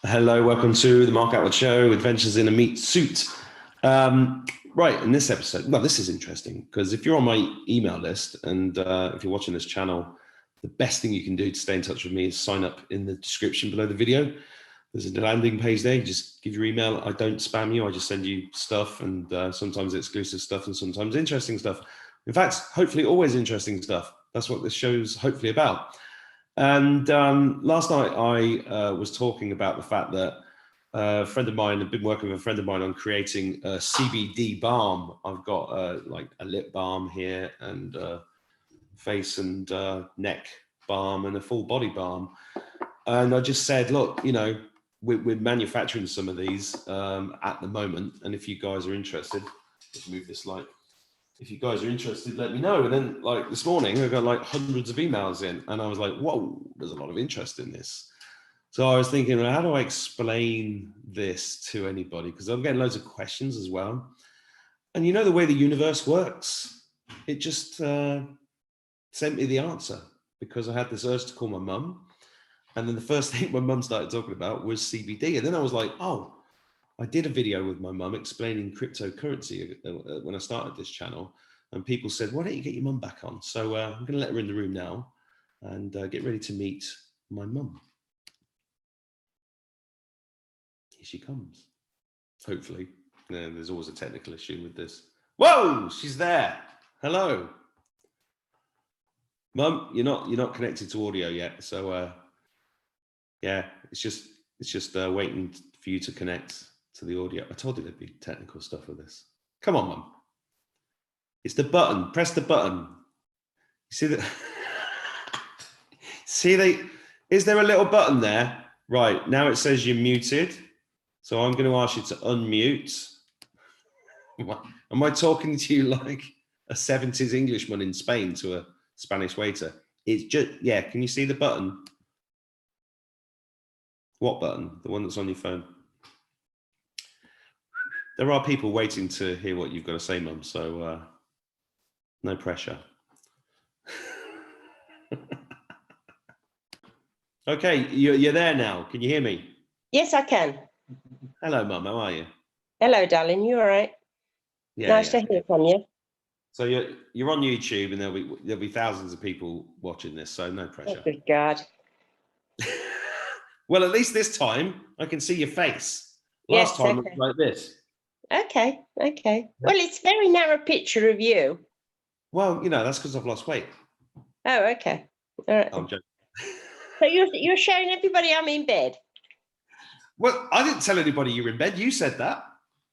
Hello, welcome to the Mark Atwood Show, Adventures in a Meat Suit. Right, in this episode, well, this is interesting because if you're on my email list and if you're watching this channel, the best thing you can do to stay in touch with me is sign up in the description below the video. There's a landing page there. You just give your email. I don't spam you. I just send you stuff, and sometimes exclusive stuff and sometimes interesting stuff. In fact, hopefully always interesting stuff. That's what this show's hopefully about. And last night I was talking about the fact that a friend of mine, I've been working with a friend of mine on creating a CBD balm. I've got like a lip balm here and face and neck balm and a full body balm. And I just said, look, you know, we're manufacturing some of these at the moment. And if you guys are interested, let's move this light. If you guys are interested, let me know. And then like this morning, I got like hundreds of emails in and I was like, whoa, there's a lot of interest in this. So I was thinking, well, how do I explain this to anybody? Because I'm getting loads of questions as well. And you know the way the universe works? It just sent me the answer because I had this urge to call my mum. And then the first thing my mum started talking about was CBD. And then I was like, oh, I did a video with my mum explaining cryptocurrency when I started this channel. And people said, why don't you get your mum back on? So I'm going to let her in the room now and get ready to meet my mum. Here she comes. Hopefully. There's always a technical issue with this. Whoa, she's there. Hello. Mum, you're not connected to audio yet. So yeah, it's just waiting for you to connect to the audio. I told you there'd be technical stuff with this. Come on, Mum. It's the button. Press the button. You see that? Is there a little button there? Right, now it says you're muted. So I'm going to ask you to unmute. Am I talking to you like a 70s Englishman in Spain to a Spanish waiter? It's just, yeah, can you see the button? What button? The one that's on your phone. There are people waiting to hear what you've got to say, Mum, so no pressure. Okay, you're there now. Can you hear me? Yes, I can. Hello, Mum. How are you? Hello, darling. You all right? Yeah. Nice to hear from you. So you're on YouTube, and there'll be thousands of people watching this, so no pressure. Oh, good God. Well, at least this time I can see your face. Last time it was like this. Okay. Well, it's a very narrow picture of you. Well, you know, that's because I've lost weight. Oh, okay. All right. I'm joking. So you're showing everybody I'm in bed? Well, I didn't tell anybody you were in bed. You said that.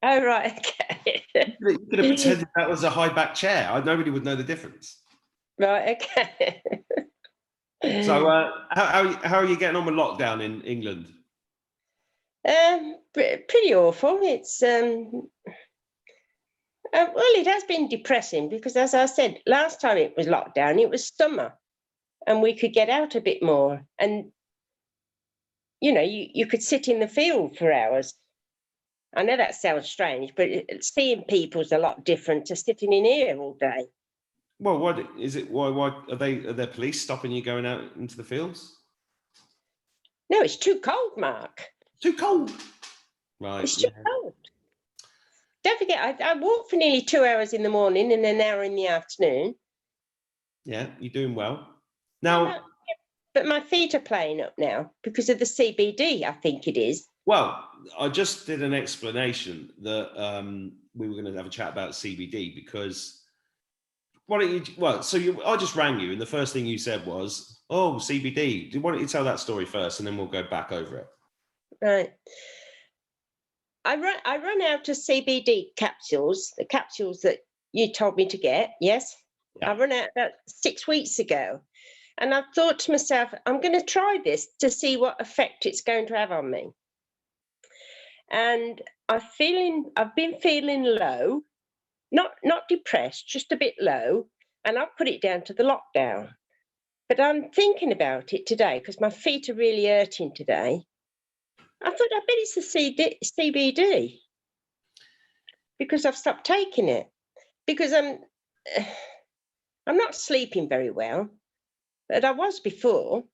Oh, right. Okay. You could have pretended that was a high back chair. Nobody would know the difference. Right. Okay. So how are you getting on with lockdown in England? Pretty awful. It's well, it has been depressing because, as I said, last time it was locked down, it was summer and we could get out a bit more. And, you know, you could sit in the field for hours. I know that sounds strange, but seeing people's a lot different to sitting in here all day. Well, what is it? Why are there police stopping you going out into the fields? No, it's too cold, Mark. Too cold. Right. It's too cold. Don't forget, I walk for nearly 2 hours in the morning and an hour in the afternoon. Yeah, you're doing well. Now, but my feet are playing up now because of the CBD, I think it is. Well, I just did an explanation that we were going to have a chat about CBD because why don't you? Well, I just rang you, and the first thing you said was, "Oh, CBD." Why don't you tell that story first, and then we'll go back over it. Right. I run out of CBD capsules, the capsules that you told me to get. Yes, yeah. I run out about 6 weeks ago, and I thought to myself, I'm going to try this to see what effect it's going to have on me. And I've been feeling low, not depressed, just a bit low, and I've put it down to the lockdown. But I'm thinking about it today because my feet are really hurting today. I thought, I bet it's the CBD because I've stopped taking it because I'm not sleeping very well, but I was before.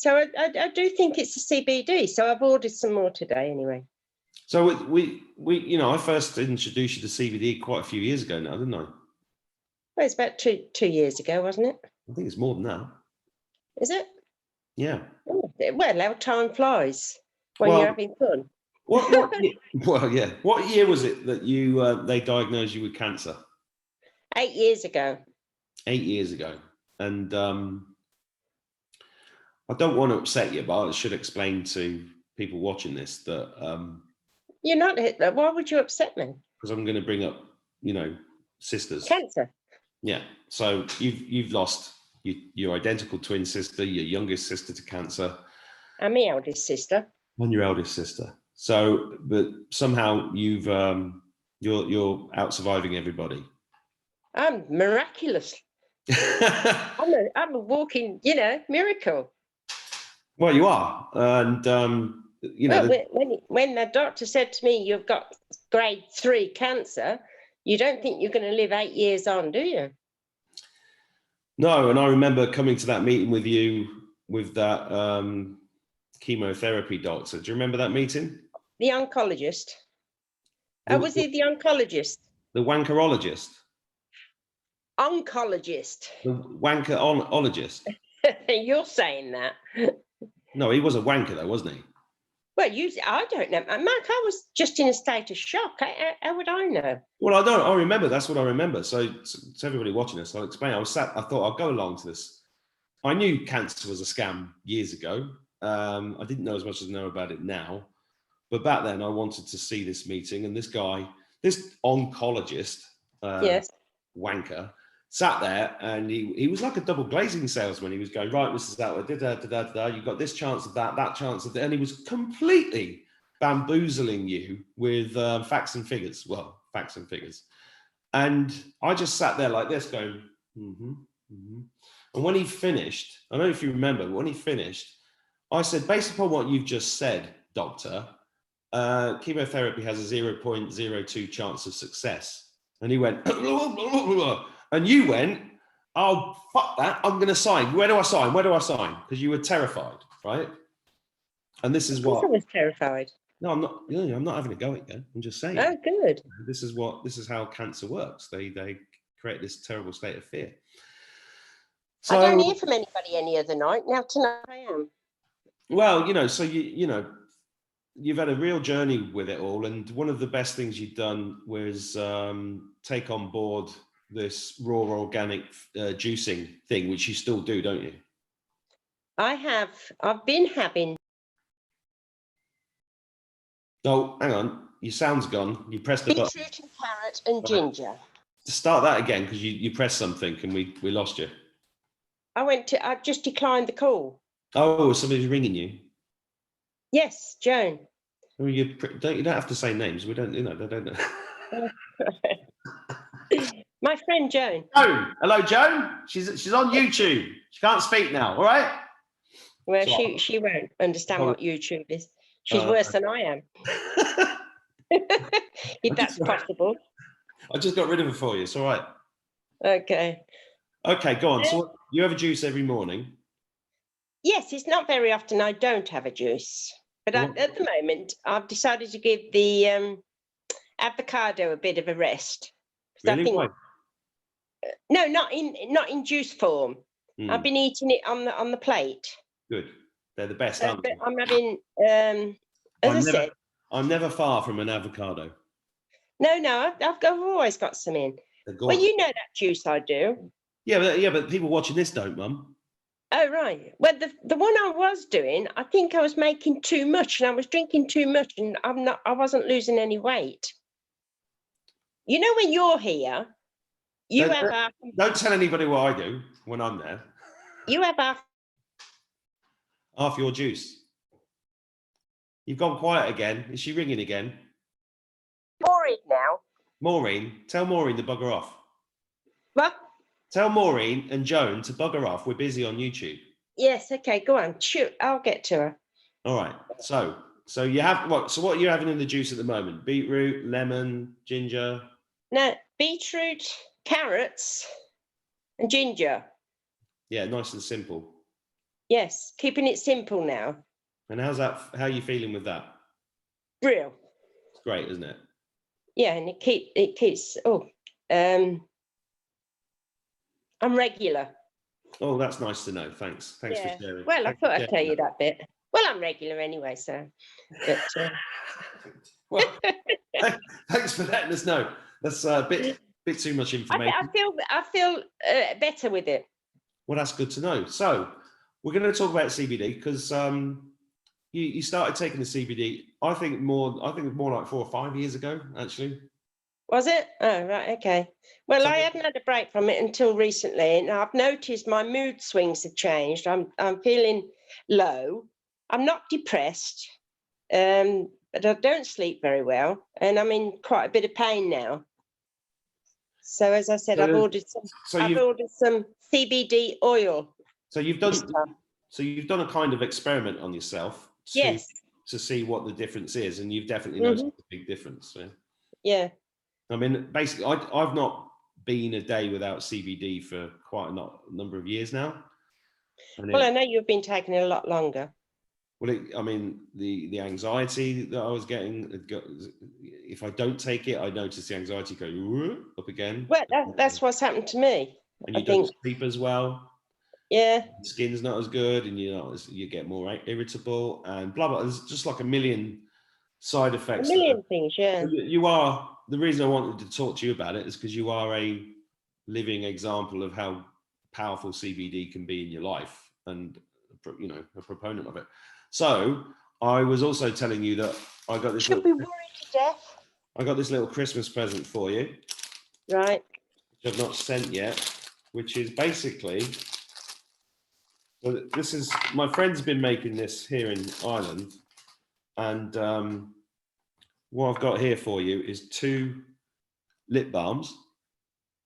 So I do think it's a CBD. So I've ordered some more today anyway. So we I first introduced you to CBD quite a few years ago now, didn't I? Well, it's about two years ago, wasn't it? I think it's more than that. Is it? Yeah. Oh, well, how time flies when you're having fun. What year was it that they diagnosed you with cancer? 8 years ago. 8 years ago. And I don't want to upset you, but I should explain to people watching this that you're not Hitler. Why would you upset me? Because I'm going to bring up, sisters. Cancer. Yeah. So you've lost your identical twin sister, your youngest sister to cancer. I'm my eldest sister. And your eldest sister. So, but somehow you're out surviving everybody. I'm miraculous. I'm a walking, miracle. Well, you are, and when the doctor said to me, "You've got grade 3 cancer," you don't think you're going to live 8 years on, do you? No, and I remember coming to that meeting with you with that chemotherapy doctor. Do you remember that meeting? The oncologist. Was he the oncologist? The wankerologist. Oncologist. The wankerologist. You're saying that. No, he was a wanker though, wasn't he? Well, I don't know. Mark, I was just in a state of shock. How would I know? Well, I remember. That's what I remember. So to everybody watching this, I'll explain. I thought I'll go along to this. I knew cancer was a scam years ago. I didn't know as much as I know about it now. But back then I wanted to see this meeting, and this guy, this oncologist, yes, wanker, sat there, and he was like a double glazing salesman. He was going, right, Mrs. Atwood, you've got this chance of that chance of that, and he was completely bamboozling you with facts and figures. Well, facts and figures. And I just sat there like this going, And when he finished, I don't know if you remember, but when he finished, I said, based upon what you've just said, doctor, chemotherapy has a 0.02 chance of success. And he went, and you went, oh, fuck that, I'm going to sign. Where do I sign? Where do I sign? Because you were terrified, right? And this is what... I was terrified. No, I'm not. I'm not having a go at you. I'm just saying. Oh, good. This is how cancer works. They create this terrible state of fear. So, I don't hear from anybody any other night. Now tonight I am. Well, so you've had a real journey with it all, and one of the best things you've done was take on board this raw organic juicing thing, which you still do, don't you? I have. I've been having. Oh, hang on. Your sound's gone. You pressed the button. Beetroot and carrot and ginger. Start that again, because you pressed something and we lost you. I just declined the call. Oh, somebody's ringing you. Yes, Joan. Well, you don't have to say names. We don't, they don't know. My friend Joan. Joan, hello, Joan. She's on YouTube. She can't speak now. All right. Well, she won't understand what YouTube is. She's worse than I am. If that's possible. I just got rid of her for you. It's all right. Okay. Okay, go on. So you have a juice every morning? Yes, it's not very often I don't have a juice. But at the moment, I've decided to give the avocado a bit of a rest. Really? Why? No, not in juice form. I've been eating it on the plate. Good. They're the best, aren't they? I'm having, as I said... I'm never far from an avocado. No, I've always got some in. Well, you know that juice I do. Yeah, but people watching this don't, Mum. Oh, right. Well, the one I was doing, I think I was making too much and I was drinking too much and I wasn't losing any weight. You know, when you're here, don't tell anybody what I do when I'm there. You have half your juice. You've gone quiet again. Is she ringing again? Maureen now. Maureen, tell Maureen to bugger off. What? Tell Maureen and Joan to bugger off. We're busy on YouTube. Yes, okay, go on. Shoot, I'll get to her. All right. So you have what? So what are you having in the juice at the moment? Beetroot, lemon, ginger? No, beetroot, carrots, and ginger. Yeah, nice and simple. Yes, keeping it simple now. And how's that? How are you feeling with that? Real. It's great, isn't it? Yeah, and it keeps. I'm regular. Oh, that's nice to know. Thanks for Yeah. sharing. Well, I Thanks for thought I'd tell sharing you that. that bit. Well, I'm regular anyway, so. But, Well, thanks for letting us know. That's a bit too much information. I feel better with it. Well, that's good to know. So we're going to talk about CBD because you started taking the CBD. I think more like 4 or 5 years ago, actually. Was it? Oh, right, okay. Well, So- I hadn't had a break from it until recently, and I've noticed my mood swings have changed. I'm feeling low. I'm not depressed, but I don't sleep very well, and I'm in quite a bit of pain now. So, as I said, I've ordered some CBD oil. So you've done a kind of experiment on yourself Yes. to see what the difference is, and you've definitely noticed a big difference. Yeah. Yeah. I mean, basically, I've not been a day without CBD for quite a number of years now. Well, I know you've been taking it a lot longer. Well, I mean, the anxiety that I was getting, if I don't take it, I notice the anxiety go up again. Well, that's what's happened to me. And you I don't think. sleep as well. Yeah. The skin's not as good, and you get more irritable, and blah blah. There's just like a million side effects. A million things, yeah. You are the reason I wanted to talk to you about it is because you are a living example of how powerful CBD can be in your life, and a proponent of it. So I was also telling you that I got this. Should be worried to death. I got this little Christmas present for you, right? Which I've not sent yet, which is basically. So this is my friend's been making this here in Ireland, and what I've got here for you is 2 lip balms.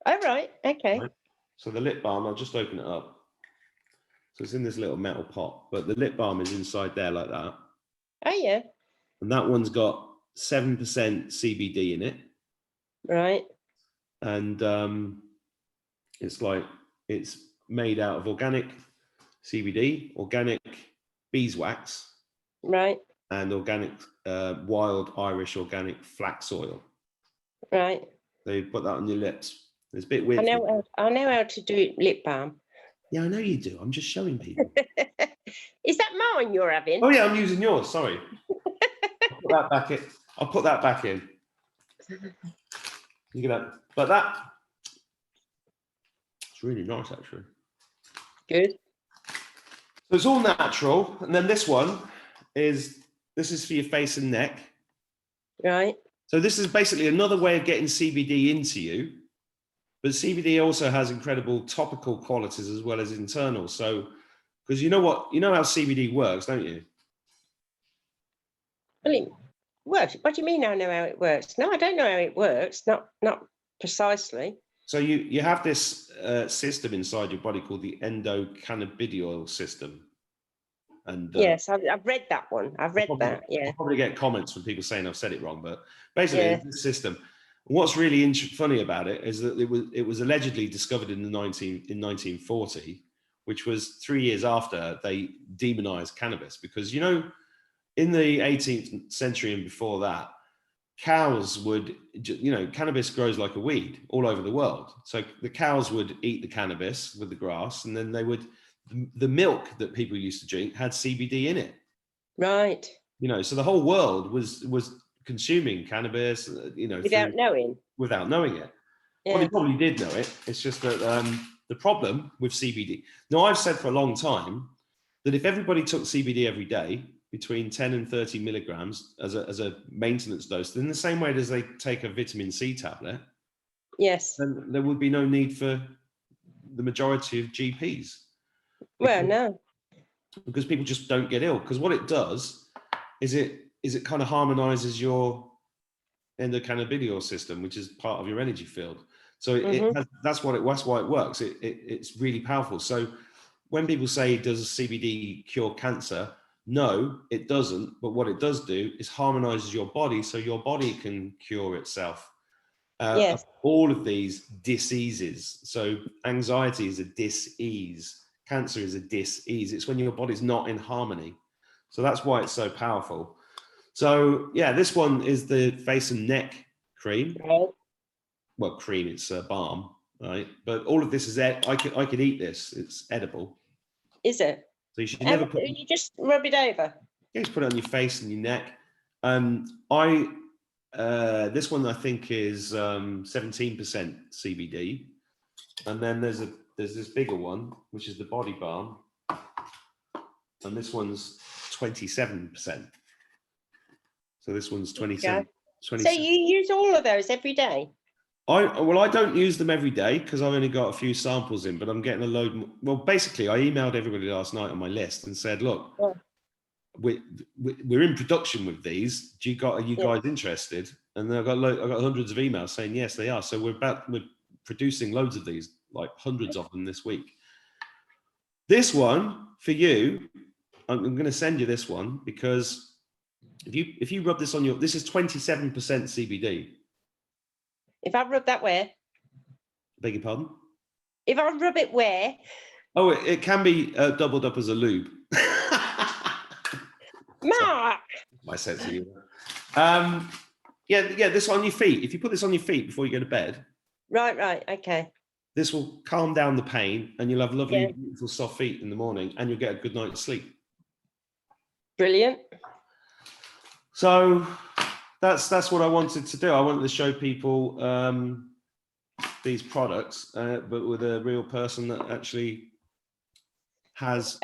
Oh, right. Okay. Right? So the lip balm, I'll just open it up. So it's in this little metal pot, but the lip balm is inside there like that. Oh, yeah. And that one's got 7% CBD in it. Right. And it's made out of organic CBD, organic beeswax. Right. And organic wild Irish organic flax oil. Right. So you put that on your lips. It's a bit weird. I know how to do lip balm. Yeah, I know you do. I'm just showing people. Is that mine you're having? Oh yeah, I'm using yours. Sorry. I'll put that back in. You get but that it's really nice actually. Good. So it's all natural, and then this is for your face and neck. Right. So this is basically another way of getting CBD into you, but CBD also has incredible topical qualities as well as internal. So, because you know how CBD works, don't you? Well, it works. What do you mean I know how it works? No, I don't know how it works. Not precisely. So you have this system inside your body called the Endocannabidiol System. And yes, I've read that one. I've read that. Yeah. I'll probably get comments from people saying I've said it wrong, but basically, it's this system. What's really funny about it is that it was allegedly discovered in 1940, which was 3 years after they demonized cannabis, because in the 18th century and before that, cows would, cannabis grows like a weed all over the world. So the cows would eat the cannabis with the grass, and then the milk that people used to drink had CBD in it. Right. So the whole world was consuming cannabis, without knowing it. Yeah. Well, they probably did know it. It's just that the problem with CBD. Now, I've said for a long time that if everybody took CBD every day, between 10 and 30 milligrams as a maintenance dose, then the same way as they take a vitamin C tablet, yes, then there would be no need for the majority of GPs. Because people just don't get ill. Because what it does is it kind of harmonizes your endocannabidiol system, which is part of your energy field. So that's why it works. It's really powerful. So when people say, does CBD cure cancer? No, it doesn't. But what it does do is harmonizes your body so your body can cure itself. All of these diseases. So anxiety is a dis-ease. cancer is a dis-ease. It's when your body's not in harmony. So that's why it's so powerful. So yeah, this one is the face and neck cream. Right. Well, cream, it's a balm, right? But all of this is, I could eat this. It's edible. Is it? So you should never put. You just rub it over. You just put it on your face and your neck. This one I think is 17% CBD, and then there's this bigger one which is the body balm, and this one's 27%. So this one's 27. So you use all of those every day? I don't use them every day because I've only got a few samples in, but I'm getting a load more. Well, basically, I emailed everybody last night on my list and said, look, we're in production with these. Are you guys interested? And then I got hundreds of emails saying yes, they are. So we're producing loads of these, like hundreds of them this week. This one for you, I'm going to send you this one because if you rub this on this is 27% CBD. If I rub that where? Beg your pardon? If I rub it where? Oh, it can be doubled up as a lube. Mark! My sense of humor. Yeah, this on your feet. If you put this on your feet before you go to bed. Right, okay. This will calm down the pain and you'll have lovely, beautiful, soft feet in the morning and you'll get a good night's sleep. Brilliant. So that's what I wanted to do. I wanted to show people these products, but with a real person that actually has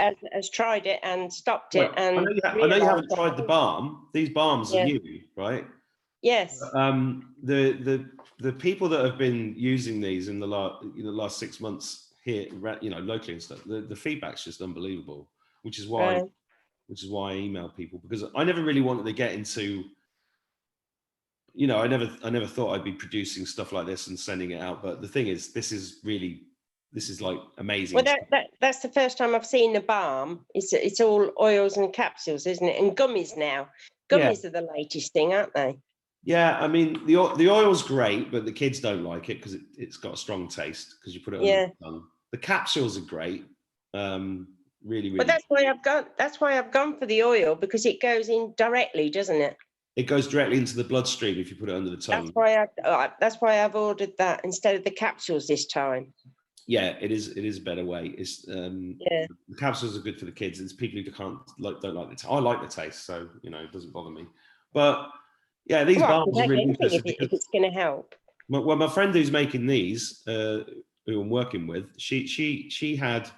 tried it and stopped it. And I know you haven't tried the balm. These balms are new, right? Yes. The people that have been using these in the last 6 months here, locally and stuff, the feedback's just unbelievable, which is why I email people, because I never really wanted to get into. I never thought I'd be producing stuff like this and sending it out. But the thing is, this is like amazing. Well, that's the first time I've seen the balm. It's all oils and capsules, isn't it? And gummies now. Gummies are the latest thing, aren't they? Yeah, I mean the oil's great, but the kids don't like it because it's got a strong taste because you put it on your tongue. The capsules are great. Really. But that's why I've gone for the oil, because it goes in directly, doesn't it? It goes directly into the bloodstream if you put it under the tongue. That's why I've ordered that instead of the capsules this time. Yeah, it is a better way. It's the capsules are good for the kids. It's people who don't like the taste. I like the taste, so it doesn't bother me. But yeah, these balms are really interesting if it's going to help. Well, my friend who's making these, who I'm working with, she had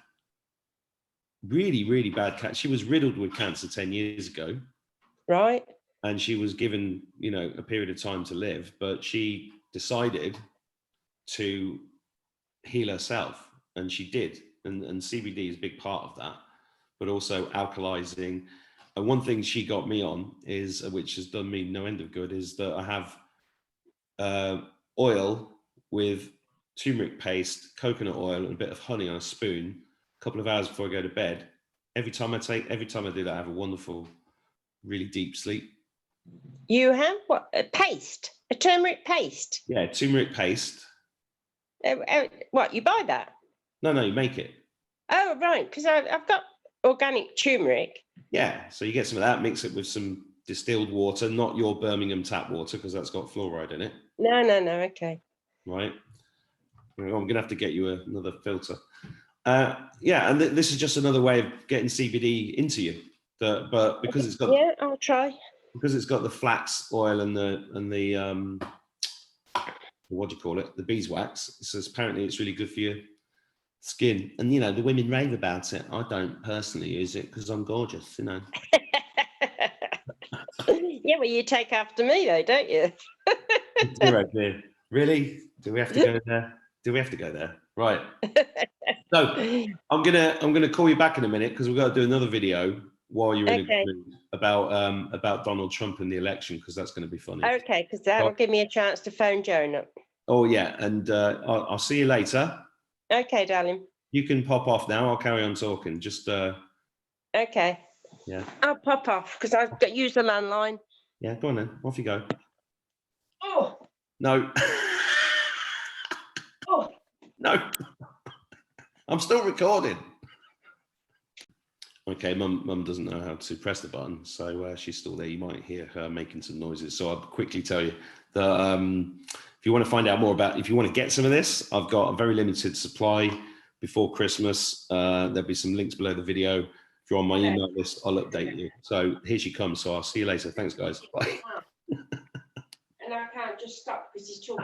really, really bad cancer. She was riddled with cancer 10 years ago. Right. And she was given, a period of time to live, but she decided to heal herself, and she did. And CBD is a big part of that, but also alkalizing. And one thing she got me on is, which has done me no end of good, is that I have oil with turmeric paste, coconut oil, and a bit of honey on a spoon, a couple of hours before I go to bed. Every time I do that, I have a wonderful, really deep sleep. You have what? A paste? A turmeric paste? Yeah, turmeric paste. What, you buy that? No, you make it. Oh, right, because I've got organic turmeric. Yeah, so you get some of that, mix it with some distilled water, not your Birmingham tap water, because that's got fluoride in it. No, okay. Right. I'm going to have to get you another filter. And this is just another way of getting CBD into you. But because it's got... Yeah, I'll try. Because it's got the flax oil and the what do you call it? The beeswax. So apparently it's really good for your skin. And the women rave about it. I don't personally use it because I'm gorgeous, Yeah, well, you take after me though, don't you? Really? Do we have to go there? Right. So I'm gonna call you back in a minute because we've got to do another video while you're in a good mood about Donald Trump and the election, because that's going to be funny. Okay, because that will give me a chance to phone Joan up. Oh yeah, and I'll see you later. Okay, darling. You can pop off now. I'll carry on talking. Just okay. Yeah. I'll pop off because I've got used the landline. Yeah, go on then. Off you go. Oh. No. Oh. No. I'm still recording. Okay, mum doesn't know how to press the button, so she's still there. You might hear her making some noises. So I'll quickly tell you that if you want to find out more about, if you want to get some of this, I've got a very limited supply before Christmas. There'll be some links below the video. If you're on my email list, I'll update you. So here she comes. So I'll see you later. Thanks, guys. Bye. And I can't just stop because he's talking.